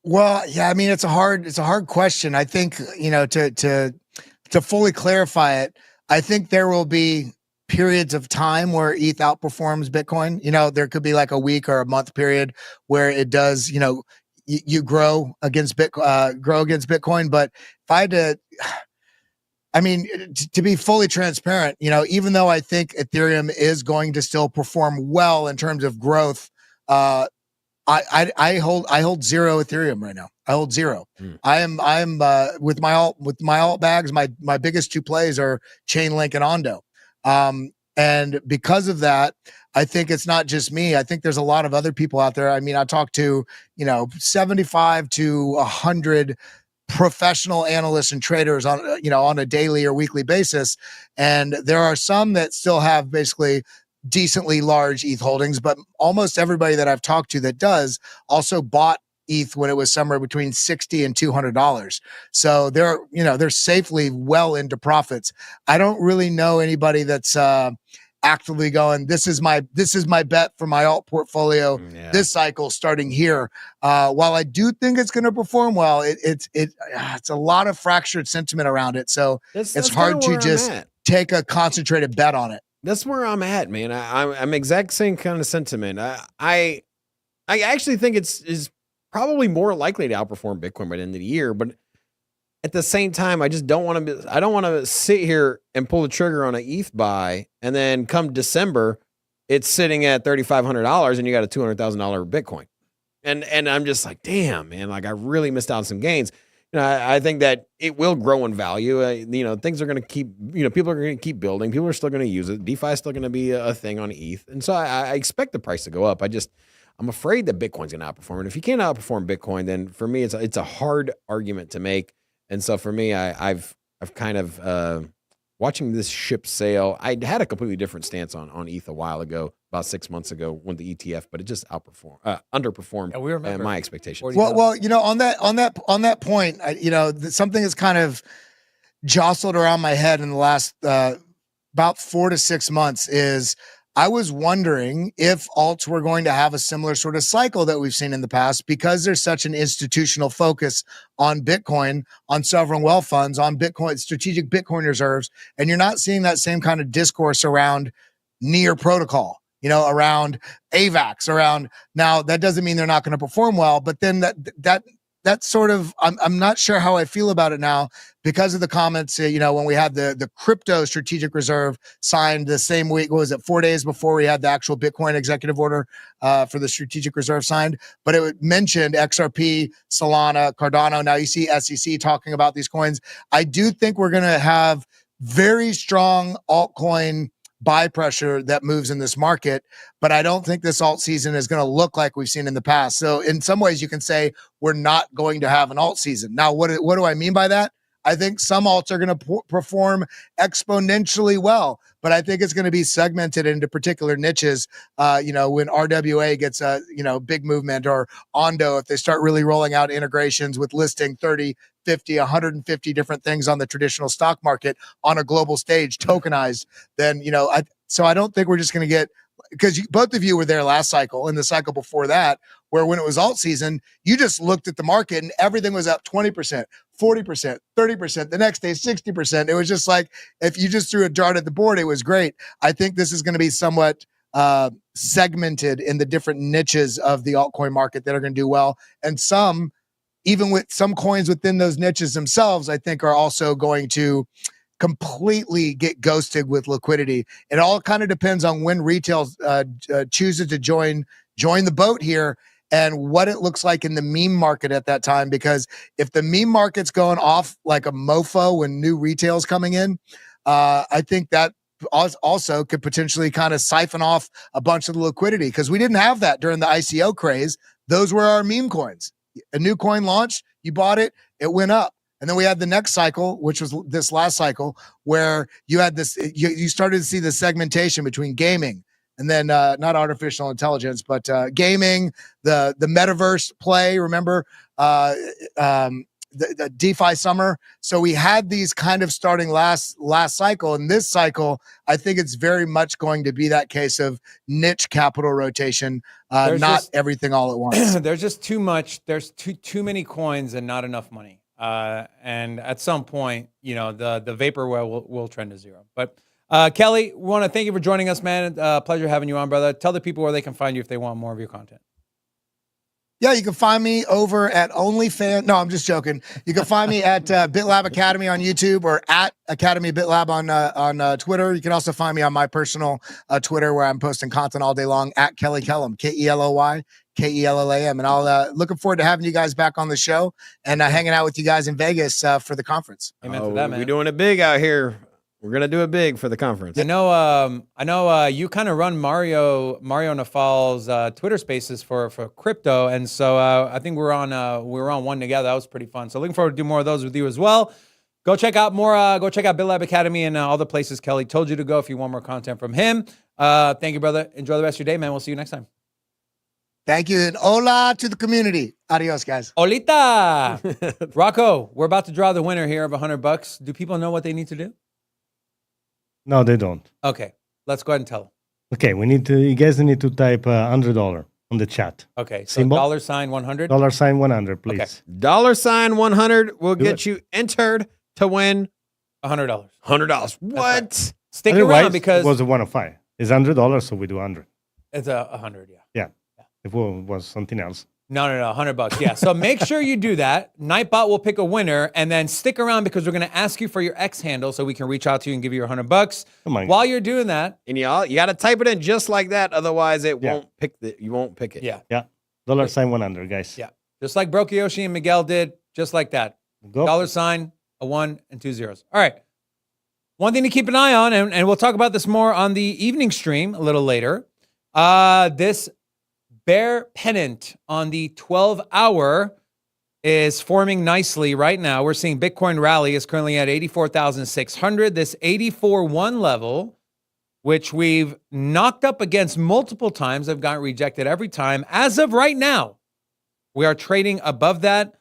Well, yeah, I mean, it's a hard question. I think, to fully clarify it, I think there will be periods of time where ETH outperforms Bitcoin. There could be like a week or a month period where it does, you grow against Bitcoin. But if I had to, to be fully transparent, even though I think Ethereum is going to still perform well in terms of growth, I hold zero Ethereum right now. I hold zero. I'm with my alt bags. My biggest two plays are Chainlink and Ondo. And because of that, I think it's not just me. I think there's a lot of other people out there. I mean, I talked to, 75 to 100 professional analysts and traders on a daily or weekly basis. And there are some that still have basically decently large ETH holdings, but almost everybody that I've talked to that does also bought ETH when it was somewhere between $60 and $200. So they're safely well into profits. I don't really know anybody that's actively going, this is my bet for my alt portfolio this cycle starting here. While I do think it's going to perform well, it's a lot of fractured sentiment around it. So it's hard to just take a concentrated bet on it. That's where I'm at, man. I'm exact same kind of sentiment. I actually think is probably more likely to outperform Bitcoin by the end of the year, but at the same time, I just don't want to sit here and pull the trigger on an ETH buy, and then come December, it's sitting at $3,500, and you got a $200,000 Bitcoin, and I'm just like, damn, man, like I really missed out on some gains. I think that it will grow in value. Things are going to keep, people are going to keep building. People are still going to use it. DeFi is still going to be a thing on ETH. And so I expect the price to go up. I'm afraid that Bitcoin's going to outperform. And if you can't outperform Bitcoin, then for me, it's a hard argument to make. And so for me, I've kind of, watching this ship sail, I had a completely different stance on ETH a while ago, about 6 months ago, when the ETF, but it just underperformed my expectations. Well, on that point, something that's kind of jostled around my head in the last about 4 to 6 months is I was wondering if alts were going to have a similar sort of cycle that we've seen in the past, because there's such an institutional focus on Bitcoin, on sovereign wealth funds, on Bitcoin, strategic Bitcoin reserves. And you're not seeing that same kind of discourse around near protocol, around AVAX, around. Now, that doesn't mean they're not going to perform well, but then that's sort of, I'm not sure how I feel about it now because of the comments, when we had the crypto strategic reserve signed the same week, what was it, 4 days before we had the actual Bitcoin executive order for the strategic reserve signed, but it mentioned XRP, Solana, Cardano. Now you see SEC talking about these coins. I do think we're going to have very strong altcoin buy pressure that moves in this market, but I don't think this alt season is going to look like we've seen in the past. So in some ways you can say we're not going to have an alt season. Now, what do I mean by that? I think some alts are going to perform exponentially well, but I think it's going to be segmented into particular niches. When RWA gets a, big movement, or Ondo, if they start really rolling out integrations with listing 30, 50, 150 different things on the traditional stock market on a global stage, tokenized, then, I don't think we're just going to get, because both of you were there last cycle and the cycle before that, where when it was alt season, you just looked at the market and everything was up 20%, 40%, 30%, the next day, 60%. It was just like, if you just threw a dart at the board, it was great. I think this is going to be somewhat segmented in the different niches of the altcoin market that are going to do well. And some, even with some coins within those niches themselves, I think are also going to completely get ghosted with liquidity. It all kind of depends on when retail chooses to join the boat here and what it looks like in the meme market at that time. Because if the meme market's going off like a mofo when new retail's coming in, I think that also could potentially kind of siphon off a bunch of the liquidity, because we didn't have that during the ICO craze. those were our meme coins. A new coin launched, you bought it, it went up. And then we had the next cycle, which was this last cycle, where you had this, you started to see the segmentation between gaming and then not artificial intelligence, but gaming, the metaverse play, remember, the DeFi summer. So we had these kind of starting last cycle. And this cycle, I think it's very much going to be that case of niche capital rotation, not everything all at once. There's just too much. There's too many coins and not enough money. And at some point, you know, the vaporware will trend to zero. But Kelly, we want to thank you for joining us, man. Pleasure having you on, brother. Tell the people where they can find you if they want more of your content. Yeah, you can find me over at OnlyFans. No, I'm just joking. You can find me at BitLab Academy on YouTube or at Academy BitLab on Twitter. You can also find me on my personal Twitter where I'm posting content all day long at Kelly Kellam, KELOY. KELLAM, and I'll looking forward to having you guys back on the show and hanging out with you guys in Vegas for the conference. Amen to that, man. We're doing it big out here. We're gonna do it big for the conference. I know. You kind of run Mario Nafal's Twitter Spaces for crypto, and so I think we were on one together. That was pretty fun. So looking forward to do more of those with you as well. Go check out more. Go check out BitLab Academy and all the places Kelly told you to go if you want more content from him. Thank you, brother. Enjoy the rest of your day, man. We'll see you next time. Thank you. And hola to the community. Adios, guys. Olita. Rocco, we're about to draw the winner here of $100. Do people know what they need to do? No, they don't. Okay. Let's go ahead and tell them. Okay, you guys need to type $100 on the chat. Okay. So Symbol? $100? $100, please. Okay. $100 will get you entered to win $100. $100. What? Right. Stick Otherwise, around because it was a 1 of 5. It's $100, so we do 100. it's a 100. Yeah. Yeah. If it was something else. No, $100. Yeah. So make sure you do that. Nightbot will pick a winner, and then stick around because we're going to ask you for your X handle so we can reach out to you and give you your $100. Oh my While God. you're doing that, And you got to type it in just like that, otherwise it won't pick you won't pick it. yeah, $100, guys. Yeah. Just like Brokioshi and Miguel did, just like that. Go. $, a 1, and 2 zeros. All right. One thing to keep an eye on, and we'll talk about this more on the evening stream a little later. This bear pennant on the 12-hour is forming nicely right now. We're seeing Bitcoin rally is currently at 84,600. This 84.1 level, which we've knocked up against multiple times, have gotten rejected every time. As of right now, we are trading above that.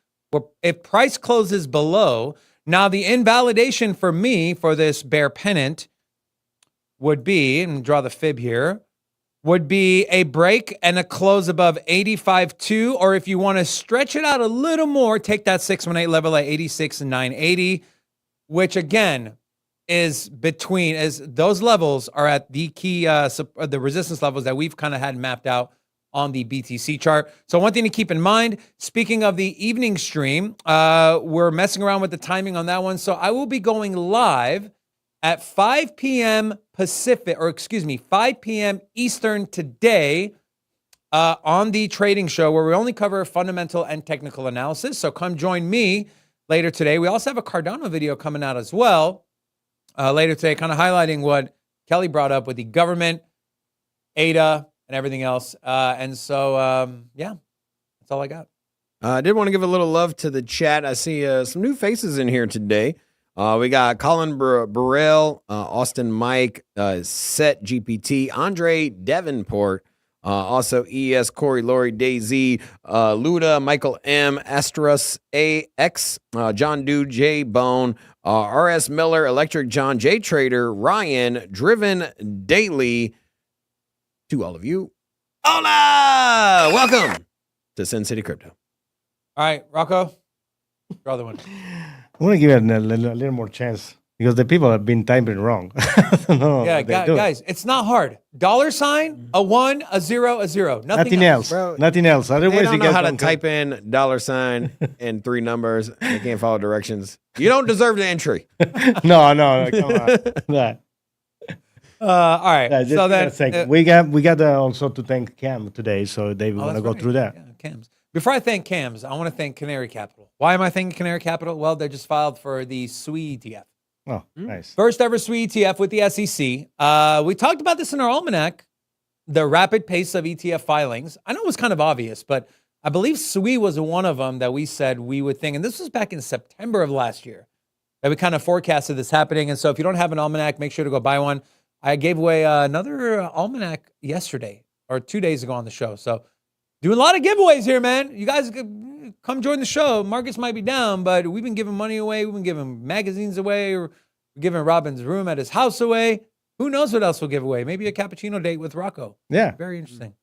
If price closes below, now the invalidation for me for this bear pennant would be, and draw the fib here, would be a break and a close above 85.2, or if you want to stretch it out a little more, take that 618 level at 86,980, which again is between, as those levels are at the key, the resistance levels that we've kind of had mapped out on the BTC chart. So one thing to keep in mind, speaking of the evening stream, we're messing around with the timing on that one. So I will be going live at 5 p.m. Pacific, or excuse me, 5 p.m. Eastern today on the trading show where we only cover fundamental and technical analysis. So come join me later today. We also have a Cardano video coming out as well later today, kind of highlighting what Kelly brought up with the government, ADA, and everything else. And so, yeah, that's all I got. I did want to give a little love to the chat. I see some new faces in here today. We got Colin Burrell, Austin Mike, Set GPT, Andre Davenport, also ES, Corey, Lori, Daisy, Luda, Michael M, Astros AX, John Dude, J Bone, RS Miller, Electric John, J Trader, Ryan, Driven Daily. To all of you, hola! Welcome to Sin City Crypto. All right, Rocco, draw the one. I want to give it a little more chance because the people have been typing wrong. No, Yeah, guys, it's not hard. $, a 1, a 0, a 0. Nothing else. Bro, Nothing else. They Otherwise, don't you know guys how to don't type in $sign and 3 numbers. They can't follow directions. You don't deserve the entry. No, come on. Nah. All right. Yeah, just So give then, it a second. We got also to thank Cam today, so they want to that's go right. through that. Yeah, Cams. Before I thank Cams, I want to thank Canary Capital. Why am I thanking Canary Capital? Well, they just filed for the SWE ETF. Oh, nice. First ever SWE ETF with the SEC. We talked about this in our almanac, the rapid pace of ETF filings. I know it was kind of obvious, but I believe Sui was one of them that we said we would think, and this was back in September of last year, that we kind of forecasted this happening. And so if you don't have an almanac, make sure to go buy one. I gave away another almanac yesterday or 2 days ago on the show. So doing a lot of giveaways here, man. You guys come join the show. Markets might be down, but we've been giving money away. We've been giving magazines away. We're giving Robin's room at his house away. Who knows what else we'll give away? Maybe a cappuccino date with Rocco. Yeah. Very interesting.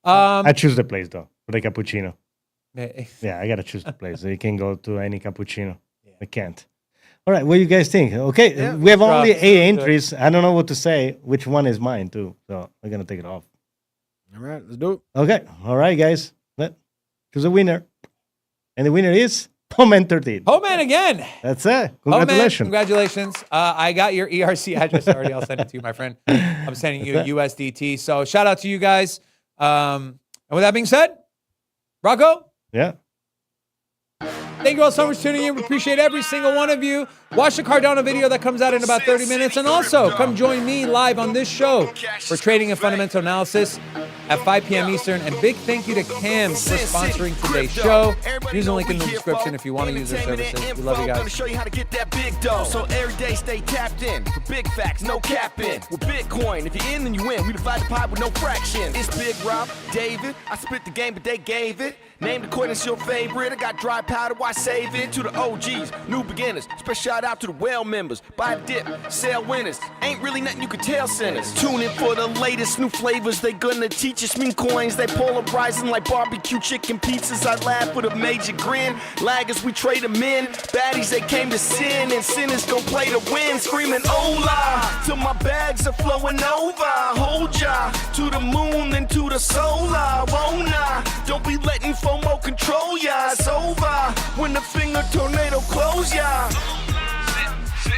I choose the place, though, for the cappuccino. Eh, Yeah, I got to choose the place. You can go to any cappuccino. I can't. All right, what do you guys think? Okay, Yeah. we have only Drops. 8 entries. I don't know what to say. Which one is mine, too? So we're going to take it off. All right, let's do it. Okay, all right, guys. Let's choose a winner. And the winner is Poman 13. Oh, man, again. That's it. Oh, man, Congratulations. congratulations. I got your ERC address already. I'll send it to you, my friend. I'm sending you USDT. So shout out to you guys. And with that being said, Rocco, Yeah. thank you all so much for tuning in. We appreciate every single one of you. Watch the Cardano video that comes out in about 30 minutes. And also, come join me live on this show for trading and fundamental analysis at 5 p.m. Eastern. And big thank you to Cam for sponsoring today's show. Use the link in the description if you want to use their services. We love you Gonna guys. show you how to get that big dough. So every day stay tapped in for big facts, no capping. With Bitcoin, if you're in, then you win. We divide the pie with no fraction. It's Big Rob, David. I split the game, but they gave it. Name the coin that's your favorite. I got dry powder, why save it? To the OGs, new beginners. Special shout out to the well members. Buy a dip, sell winners. Ain't really nothing you can tell sinners. Tune in for the latest new flavors. They gonna teach us mean coins. They polarizing like barbecue chicken pizzas. I laugh with a major grin. Laggers, we trade them in. Baddies, they came to sin. And sinners gon' play to win. Screaming, hola, till my bags are flowing over. Hold ya to the moon and to the solar. Won't I? Don't be letting FOMO control ya. It's over when the finger turn